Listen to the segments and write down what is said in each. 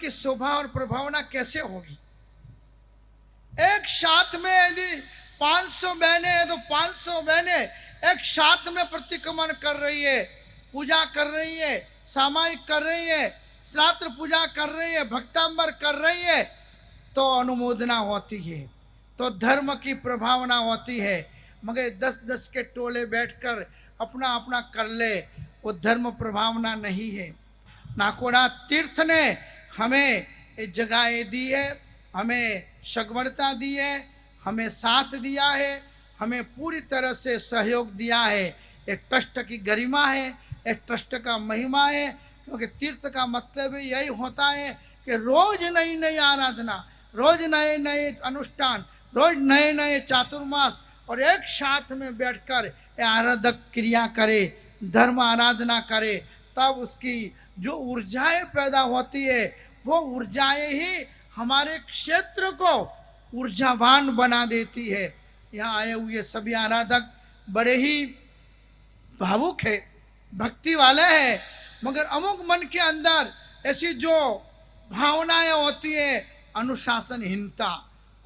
की शोभा और प्रभावना कैसे होगी। एक साथ में यदि 500 बहनें हैं तो 500 बहनें एक साथ में प्रतिक्रमण कर रही है, पूजा कर रही है, सामायिक कर रही है, श्राद्ध पूजा कर रही है, भक्तांबर कर रही है, तो अनुमोदना होती है, तो धर्म की प्रभावना होती है। मगर 10-10 के टोले बैठकर अपना अपना कर ले, वो धर्म प्रभावना नहीं है। नाकोड़ा तीर्थ ने हमें जगह दी है, हमें सगवड़ता दी है, हमें साथ दिया है, हमें पूरी तरह से सहयोग दिया है। एक ट्रस्ट की गरिमा है, एक ट्रस्ट का महिमा है, क्योंकि तीर्थ का मतलब यही होता है कि रोज नई नई आराधना, रोज नए नए अनुष्ठान, रोज नए नए चातुर्मास, और एक साथ में बैठकर आराधक क्रिया करे, धर्म आराधना करे, तब उसकी जो ऊर्जाएं पैदा होती है वो ऊर्जाएं ही हमारे क्षेत्र को ऊर्जावान बना देती है। यहाँ आए हुए सभी आराधक बड़े ही भावुक है, भक्ति वाले हैं, मगर अमुक मन के अंदर ऐसी जो भावनाएं होती है अनुशासनहीनता,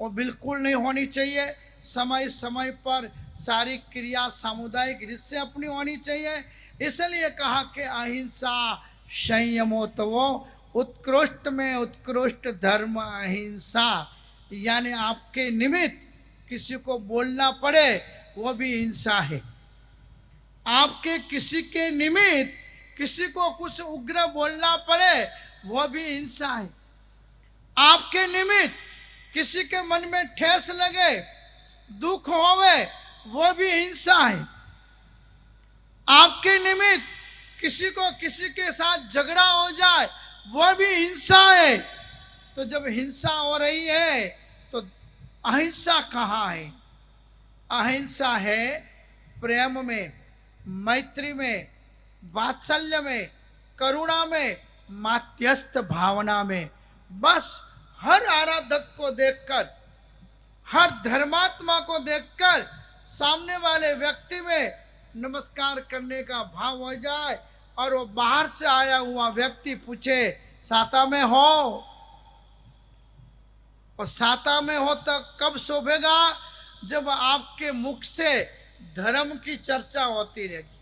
वो बिल्कुल नहीं होनी चाहिए। समय समय पर सारी क्रिया सामुदायिक रीत से अपनी होनी चाहिए। इसलिए कहा कि अहिंसा संयमोत्तवो, उत्कृष्ट में उत्कृष्ट धर्म अहिंसा। यानी आपके निमित्त किसी को बोलना पड़े वो भी हिंसा है। आपके किसी के निमित्त किसी को कुछ उग्र बोलना पड़े वो भी हिंसा है। आपके निमित्त किसी के मन में ठेस लगे, दुख होवे, वो भी हिंसा है। आपके निमित्त किसी को किसी के साथ झगड़ा हो जाए वो भी हिंसा है। तो जब हिंसा हो रही है तो अहिंसा कहाँ है? अहिंसा है प्रेम में, मैत्री में, वात्सल्य में, करुणा में, माध्यस्थ भावना में। बस हर आराधक को देखकर, हर धर्मात्मा को देखकर सामने वाले व्यक्ति में नमस्कार करने का भाव हो जाए, और वो बाहर से आया हुआ व्यक्ति पूछे साता में हो, और साता में हो तो कब शोभेगा? जब आपके मुख से धर्म की चर्चा होती रहेगी,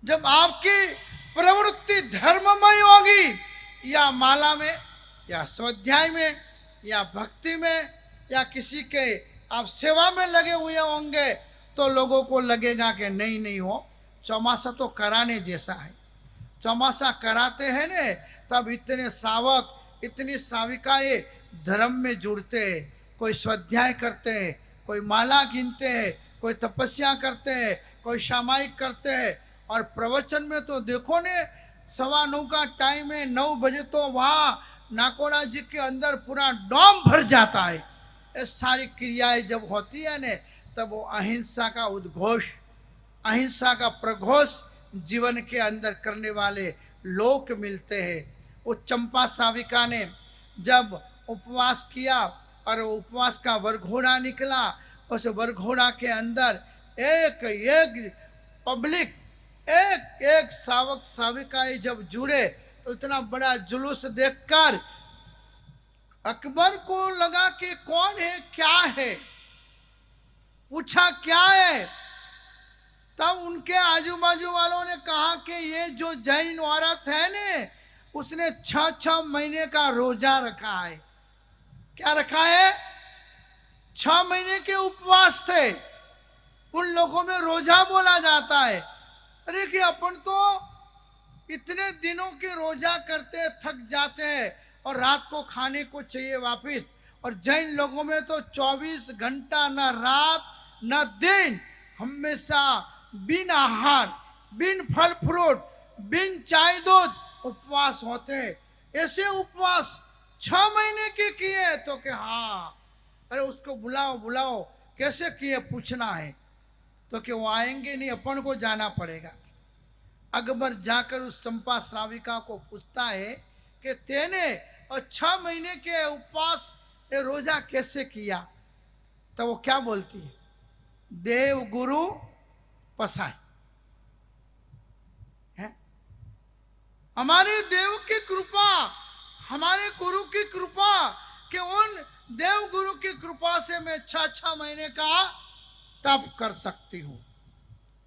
जब आपकी प्रवृत्ति धर्ममय होगी, या माला में, या स्वाध्याय में, या भक्ति में, या किसी के आप सेवा में लगे हुए होंगे, तो लोगों को लगेगा कि नहीं नहीं हो, चौमासा तो कराने जैसा है। चौमासा कराते हैं ने तब इतने श्रावक, इतनी श्राविकाएं धर्म में जुड़ते हैं। कोई स्वाध्याय करते हैं, कोई माला गिनते हैं, कोई तपस्या करते हैं, कोई सामायिक करते हैं। और प्रवचन में तो देखो ने 9:15 का टाइम है, 9 बजे तो वहाँ नाकोड़ा जी के अंदर पूरा डोम भर जाता है। ये सारी क्रियाएं जब होती है ने तब वो अहिंसा का उद्घोष, अहिंसा का प्रघोष जीवन के अंदर करने वाले लोग मिलते हैं। वो चंपा श्राविका ने जब उपवास किया और उपवास का वरघोड़ा निकला, उस वरघोड़ा के अंदर एक एक पब्लिक, एक एक श्रावक श्राविकाएं जब जुड़े तो इतना बड़ा जुलूस देखकर अकबर को लगा कि कौन है, क्या है, पूछा क्या है। तब उनके आजू बाजू वालों ने कहा कि ये जो जैन औरत है ने उसने 6 महीने का रोजा रखा है। क्या रखा है? 6 महीने के उपवास थे। उन लोगों में रोजा बोला जाता है। अरे कि अपन तो इतने दिनों के रोजा करते थक जाते हैं और रात को खाने को चाहिए वापिस। और जैन लोगों में तो 24 घंटा न रात न दिन हमेशा बिन आहार, बिन फल फ्रूट, बिन चाय दूध उपवास होते हैं। ऐसे उपवास 6 महीने के किए तो कि हाँ, अरे उसको बुलाओ बुलाओ, कैसे किए पूछना है तो कि वो आएंगे नहीं, अपन को जाना पड़ेगा। अकबर जाकर उस चंपा श्राविका को पूछता है कि तेने और 6 महीने के उपवास ये रोजा कैसे किया? तो वो क्या बोलती है? देव गुरु पसाय है। हमारे देव की कृपा, हमारे गुरु की कृपा, कि उन देव गुरु की कृपा से मैं 6 महीने का तप कर सकती हूं।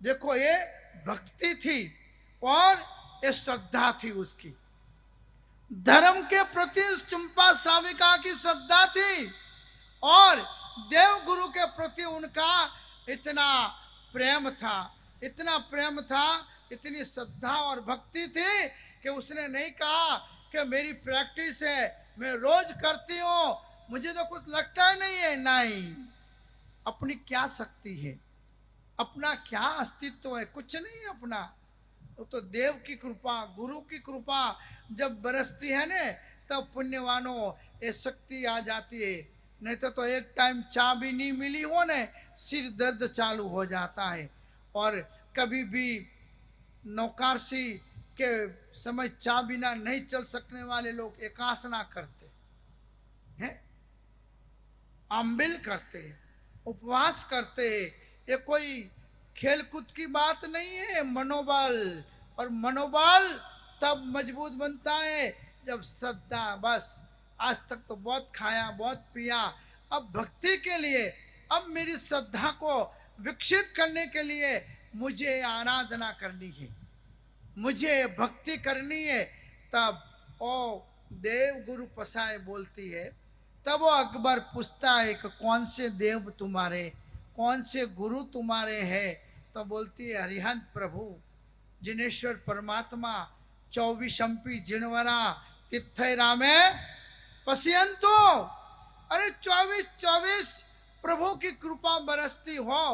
देखो, ये भक्ति थी और ये श्रद्धा थी उसकी। धर्म के प्रति चंपा श्राविका की श्रद्धा थी और देव गुरु के प्रति उनका इतना प्रेम था, इतना प्रेम था, इतनी श्रद्धा और भक्ति थी कि उसने नहीं कहा कि मेरी प्रैक्टिस है, मैं रोज करती हूं, मुझे तो कुछ लगता ही नहीं है। नहीं, अपनी क्या शक्ति है, अपना क्या अस्तित्व है, कुछ नहीं है अपना। वो तो देव की कृपा, गुरु की कृपा जब बरसती है ने, तब पुण्यवानों ये शक्ति आ जाती है। नहीं तो एक टाइम चाय भी नहीं मिली हो ने, सिर दर्द चालू हो जाता है। और कभी भी नौकारसी के समय चाय बिना नहीं चल सकने वाले लोग एकासना करते हैं, अम्बिल करते, उपवास करते। ये कोई खेलकूद की बात नहीं है, मनोबल। और मनोबल तब मजबूत बनता है जब श्रद्धा। बस आज तक तो बहुत खाया, बहुत पिया, अब भक्ति के लिए, अब मेरी श्रद्धा को विकसित करने के लिए मुझे आराधना करनी है, मुझे भक्ति करनी है। तब ओ देव गुरु पसाए बोलती है, तब वो अकबर पूछता है कि कौन से देव तुम्हारे, कौन से गुरु तुम्हारे हैं? तो बोलती है हरिहंत प्रभु, जिनेश्वर परमात्मा, 24 अंपी जिनवरा तिथय रामे पश्यंतो। अरे 24 प्रभु की कृपा बरसती हो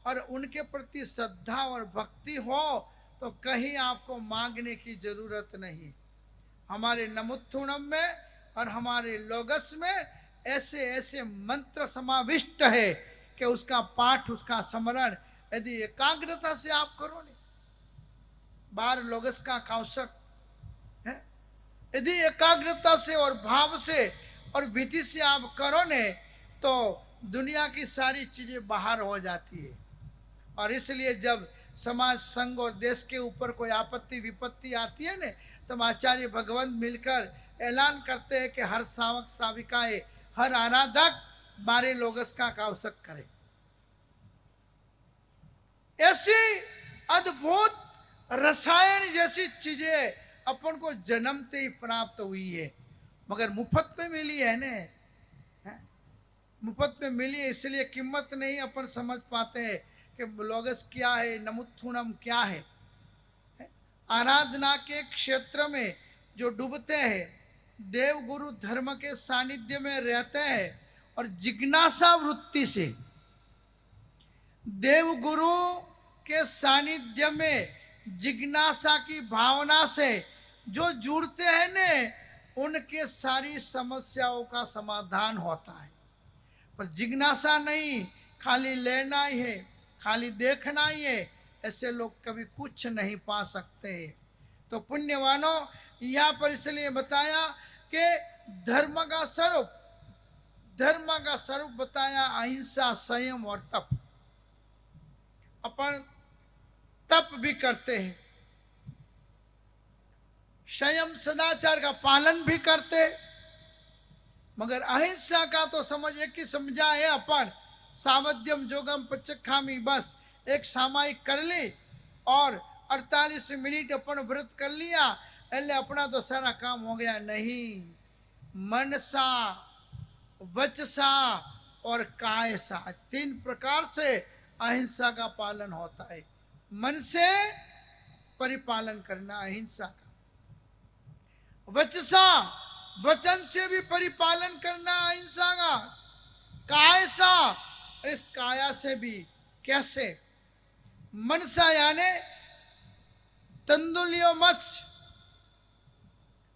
और उनके प्रति श्रद्धा और भक्ति हो तो कहीं आपको मांगने की जरूरत नहीं। हमारे नमुत्थुणम में और हमारे लोगस में ऐसे ऐसे मंत्र समाविष्ट है कि उसका पाठ, उसका स्मरण यदि एकाग्रता से आप करो ने, 12 लोगस का कौशक है, यदि एकाग्रता से और भाव से और विधि से आप करो ने, तो दुनिया की सारी चीजें बाहर हो जाती है। और इसलिए जब समाज, संघ और देश के ऊपर कोई आपत्ति विपत्ति आती है ने, तब आचार्य भगवंत मिलकर ऐलान करते हैं कि हर सावक साविकाएं, हर आराधक 12 लोगस का कौशक करे। ऐसी अद्भुत रसायन जैसी चीजें अपन को जन्मते ही प्राप्त हुई है, मगर मुफ्त में मिली है ने, मुफ्त में मिली है, इसलिए कीमत नहीं अपन समझ पाते हैं कि लोगस क्या है, नमुत्थुणम क्या है। आराधना के क्षेत्र में जो डूबते हैं, देव गुरु धर्म के सानिध्य में रहते हैं और जिज्ञासा वृत्ति से देव गुरु के सानिध्य में जिज्ञासा की भावना से जो जुड़ते हैं ने, उनके सारी समस्याओं का समाधान होता है। पर जिज्ञासा नहीं, खाली लेना ही है, खाली देखना ही है, ऐसे लोग कभी कुछ नहीं पा सकते। तो पुण्यवानों, यहाँ पर इसलिए बताया कि धर्म का स्वरूप, धर्म का स्वरूप बताया अहिंसा, संयम और तप। अपन तप भी करते हैं, संयम सदाचार का पालन भी करते, मगर अहिंसा का तो समझ एक ही समझा है अपन, सावध्यम जोगम पचखामी, बस एक सामायिक कर ली और 48 मिनट अपन व्रत कर लिया, એટલે अपना तो सारा काम हो गया। नहीं, मनसा, वचसा और कायसा, 3 प्रकार से अहिंसा का पालन होता है। मन से परिपालन करना अहिंसा का, वचसा, वचन से भी परिपालन करना अहिंसा का, कायसा, इस काया से भी। कैसे? मनसा यानी तंदुलियो मत्स्य,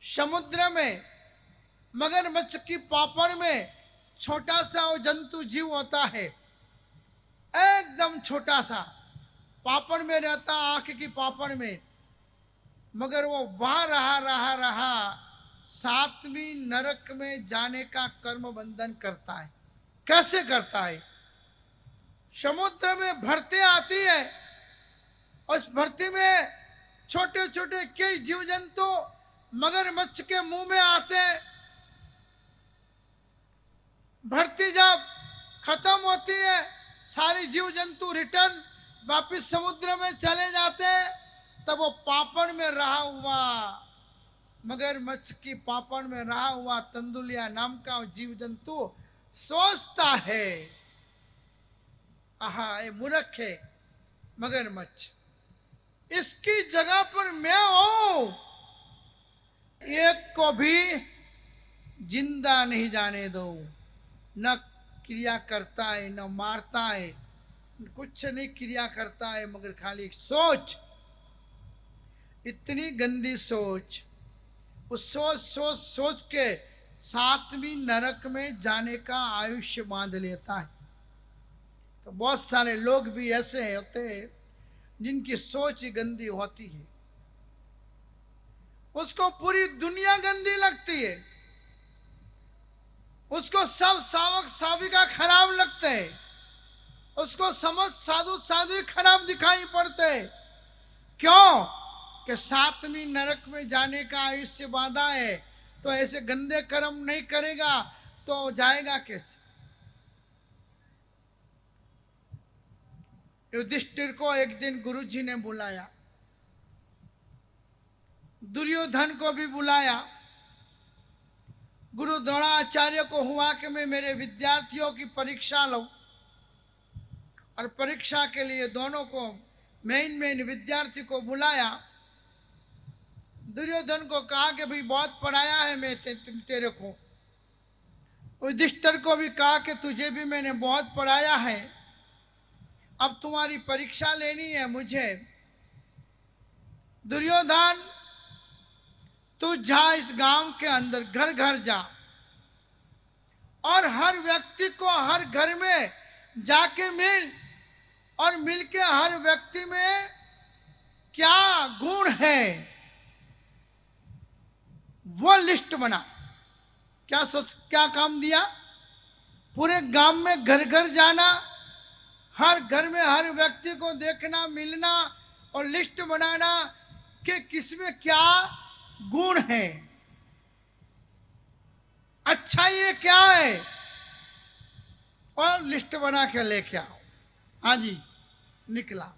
समुद्र में मगरमच्छ की पापड़ में छोटा सा वो जंतु जीव होता है, एकदम छोटा सा, पापड़ में रहता, आंख की पापड़ में, मगर वो वहां रहा 7वीं नरक में जाने का कर्म बंधन करता है। कैसे करता है? समुद्र में भरती आती है, उस भरती में छोटे छोटे कई जीव जंतु मगरमच्छ के मुंह में आते, भर्ती जब खत्म होती है सारी जीव जंतु रिटर्न वापिस समुद्र में चले जाते, तब वो पापड़ में रहा हुआ मगरमच्छ की पापड़ में रहा हुआ तंदुलिया नाम का जीव जंतु सोचता है, आहा ये मूर्ख है मगरमच्छ, इसकी जगह पर मैं हूं, एक को भी जिंदा नहीं जाने दो, न क्रिया करता है न मारता है, कुछ नहीं क्रिया करता है मगर खाली सोच, इतनी गंदी सोच, उस सोच के सातवीं नरक में जाने का आयुष्य बांध लेता है। तो बहुत सारे लोग भी ऐसे होते हैं जिनकी सोच ही गंदी होती है, उसको पूरी दुनिया गंदी लगती है, उसको सब सावक साविका खराब लगते हैं, उसको समझ साधु साधु खराब दिखाई पड़ते हैं। क्यों? कि सातवीं नरक में जाने का आयुष्य बांधा है, तो ऐसे गंदे कर्म नहीं करेगा तो जाएगा कैसे? युधिष्ठिर को एक दिन गुरुजी ने बुलाया, दुर्योधन को भी बुलाया। गुरु द्रोणाचार्य को हुआ कि मैं मेरे विद्यार्थियों की परीक्षा लूं, और परीक्षा के लिए दोनों को मेन विद्यार्थी को बुलाया। दुर्योधन को कहा कि भाई बहुत पढ़ाया है मैं तेरे को, युधिष्ठिर को भी कहा कि तुझे भी मैंने बहुत पढ़ाया है, अब तुम्हारी परीक्षा लेनी है मुझे। दुर्योधन तू जा इस गांव के अंदर घर घर जा, और हर व्यक्ति को हर घर में जाके मिल, और मिलके हर व्यक्ति में क्या गुण है वो लिस्ट बना। क्या काम दिया? पूरे गांव में घर घर जाना, हर घर में हर व्यक्ति को देखना मिलना और लिस्ट बनाना कि किसमें क्या गुण है, अच्छा ये क्या है, और लिस्ट बना के लेके आओ। हाँ जी, निकला,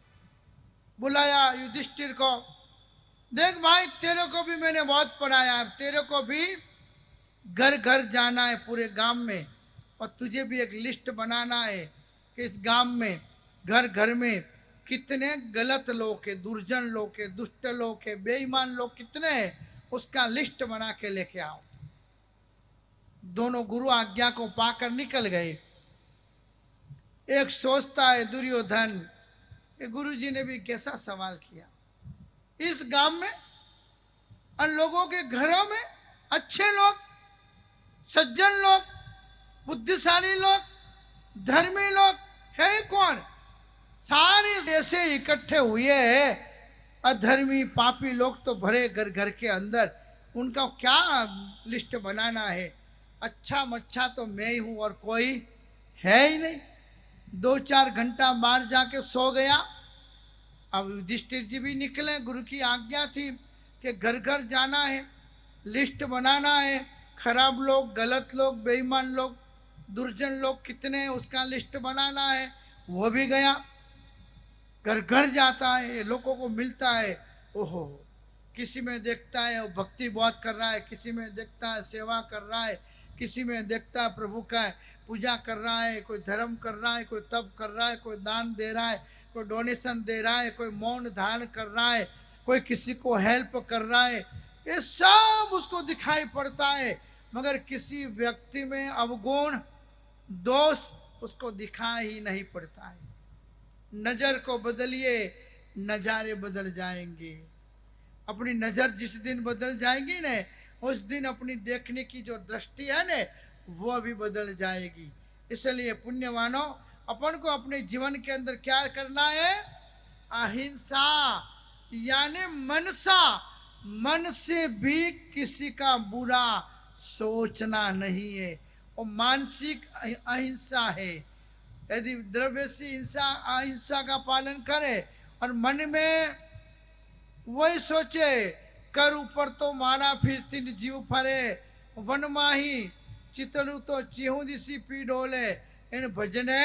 बुलाया युधिष्ठिर को, देख भाई तेरे को भी मैंने बहुत पढ़ाया है, तेरे को भी घर घर जाना है पूरे गांव में, और तुझे भी एक लिस्ट बनाना है कि इस गांव में घर घर में कितने गलत लोग हैं, दुर्जन लोग हैं, दुष्ट लोग हैं, बेईमान लोग कितने हैं, उसका लिस्ट बना के लेके आओ। दोनों गुरु आज्ञा को पाकर निकल गए। एक सोचता है दुर्योधन कि गुरुजी ने भी कैसा सवाल किया, इस गांव में और लोगों के घरों में अच्छे लोग, सज्जन लोग, बुद्धिशाली लोग, धर्मी लोग है कौन? सारे ऐसे इकट्ठे हुए हैं, अधर्मी पापी लोग तो भरे घर घर के अंदर, उनका क्या लिस्ट बनाना है? अच्छा मच्छा तो मैं ही हूं और कोई है ही नहीं। 2-4 घंटा बाहर जाके सो गया। अब युधिष्ठिर जी भी निकले, गुरु की आज्ञा थी कि घर घर जाना है, लिस्ट बनाना है, खराब लोग, गलत लोग, बेईमान लोग, दुर्जन लोग कितने हैं उसका लिस्ट बनाना है। वो भी गया, घर घर जाता है, लोगों को मिलता है। ओहो, किसी में देखता है वो भक्ति बहुत कर रहा है, किसी में देखता है सेवा कर रहा है, किसी में देखता है प्रभु का पूजा कर रहा है, कोई धर्म कर रहा है, कोई तप कर रहा है, कोई दान दे रहा है, कोई डोनेशन दे रहा है, कोई मौन धारण कर रहा है, कोई किसी को हेल्प कर रहा है। ये सब उसको दिखाई पड़ता है, मगर किसी व्यक्ति में अवगुण दोष उसको दिखाई ही नहीं पड़ता है। नजर को बदलिए, नजारे बदल जाएंगे। अपनी नजर जिस दिन बदल जाएगी न, उस दिन अपनी देखने की जो दृष्टि है न, वो भी बदल जाएगी। इसलिए पुण्यवानों, अपन को अपने जीवन के अंदर क्या करना है? अहिंसा, यानी मनसा, मन से भी किसी का बुरा सोचना नहीं है, और मानसिक अहिंसा है। यदि द्रव्य से हिंसा अहिंसा का पालन करे और मन में वही सोचे कर ऊपर तो माना फिर तीन जीव फरे वन माही चितलू तो चिहू दिसी पी डोले इन भजने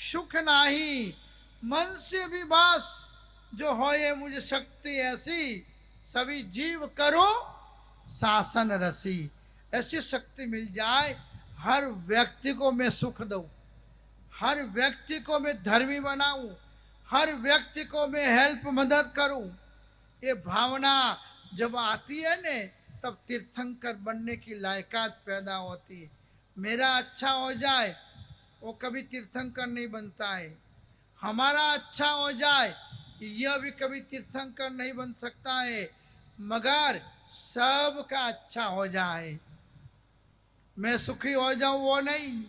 सुख नाही मन से भी बास जो हो ये मुझे शक्ति ऐसी सभी जीव करो शासन रसी। ऐसी शक्ति मिल जाए हर व्यक्ति को मैं सुख दूं, हर व्यक्ति को मैं धर्मी बनाऊं, हर व्यक्ति को मैं हेल्प मदद करूं। ये भावना जब आती है ने तब तीर्थंकर बनने की लायकात पैदा होती है। मेरा अच्छा हो जाए वो कभी तीर्थंकर नहीं बनता है, हमारा अच्छा हो जाए यह भी कभी तीर्थंकर नहीं बन सकता है, मगर सबका अच्छा हो जाए। मैं सुखी हो जाऊं वो नहीं,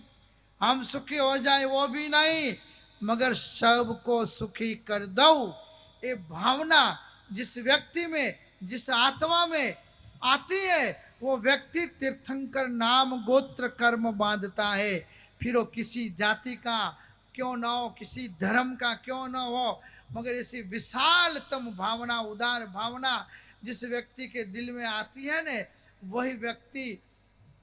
हम सुखी हो जाए वो भी नहीं, मगर सबको सुखी कर दो। ये भावना जिस व्यक्ति में जिस आत्मा में आती है वो व्यक्ति तीर्थंकर नाम गोत्र कर्म बांधता है। फिर वो किसी जाति का क्यों ना हो, किसी धर्म का क्यों ना हो, मगर ऐसी विशालतम भावना उदार भावना जिस व्यक्ति के दिल में आती है ने वही व्यक्ति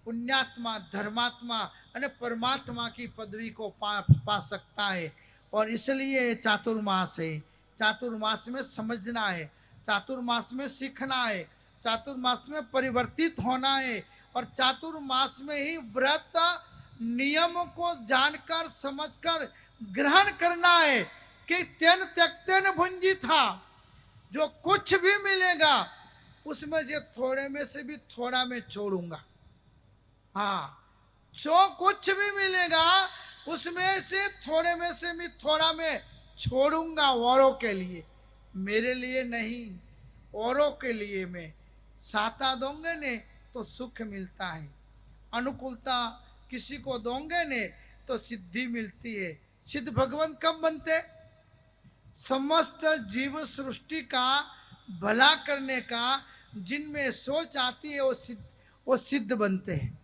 पुण्यात्मा धर्मात्मा और परमात्मा की पदवी को पा सकता है। और इसलिए चातुर्मास है, चातुर्मास में समझना है, चातुर्मास में सीखना है, चातुर्मास में परिवर्तित होना है और चातुर्मास में ही व्रत नियम को जानकर समझकर ग्रहण करना है कि तेन त्यक्तेन भुंजी था। जो कुछ भी मिलेगा उसमें से थोड़े में से भी थोड़ा मैं छोड़ूंगा। हाँ, जो कुछ भी मिलेगा उसमें से थोड़े में से भी थोड़ा मैं छोड़ूंगा औरों के लिए, मेरे लिए नहीं, औरों के लिए मैं साता दोंगे ने तो सुख मिलता है, अनुकूलता किसी को दोंगे ने तो सिद्धि मिलती है। सिद्ध भगवान कब बनते? समस्त जीव सृष्टि का भला करने का जिनमें सोच आती है वो सिद्ध बनते हैं।